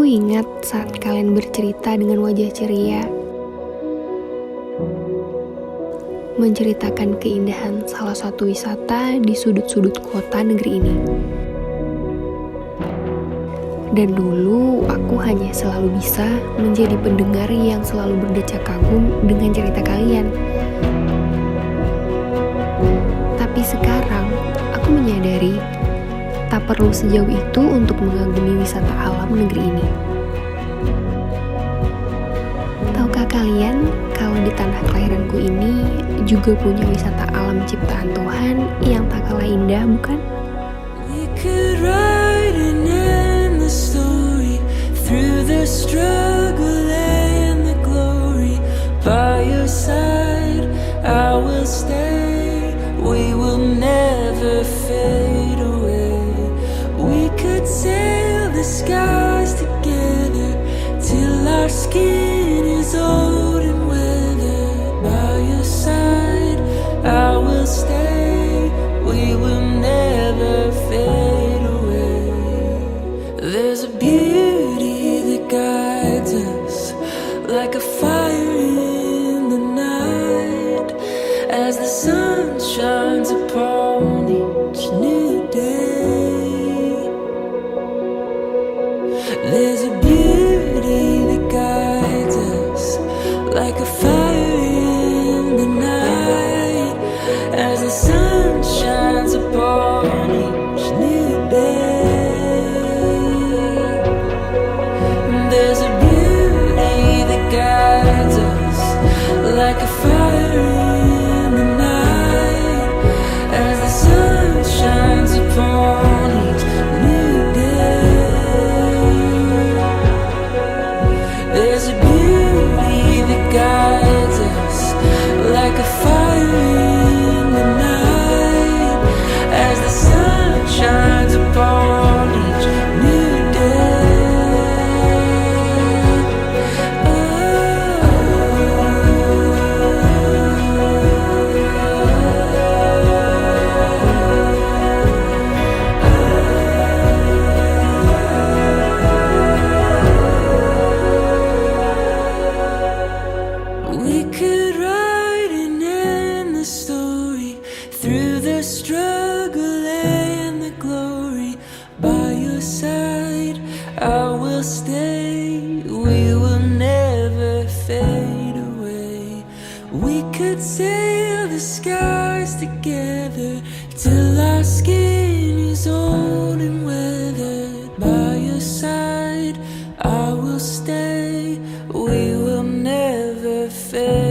Aku ingat saat kalian bercerita dengan wajah ceria, menceritakan keindahan salah satu wisata di sudut-sudut kota negeri ini. Dan dulu aku hanya selalu bisa menjadi pendengar yang selalu berdecak kagum dengan cerita kalian. Tapi sekarang aku menyadari tak perlu sejauh itu untuk mengagumi wisata alam negeri ini. Tahukah kalian kalau di tanah kelahiranku ini juga punya wisata alam ciptaan Tuhan yang tak kalah indah, bukan? We could write an endless story through the struggle and the glory. By your side, I will stay. We will never fade away. We could sail the skies together till our skin is old and weathered. By your side, I will stay. We will never fade away. There's a beauty that guides us like a fire in the night, as the sun shines upon each new day. There's a beauty that guides us like a fire in the night, as the sun shines upon each new day. There's a beauty that guides us like a fire in the night, as the sun shines upon each new day. There's a beauty that guides us like a fire in the night, as the sun shines upon each new day. We could write an endless story through the struggle and the glory. By your side, I will stay. We will never fade away. We could sail the skies together till our skin is old and weathered. By your side, I will stay. We will never fade.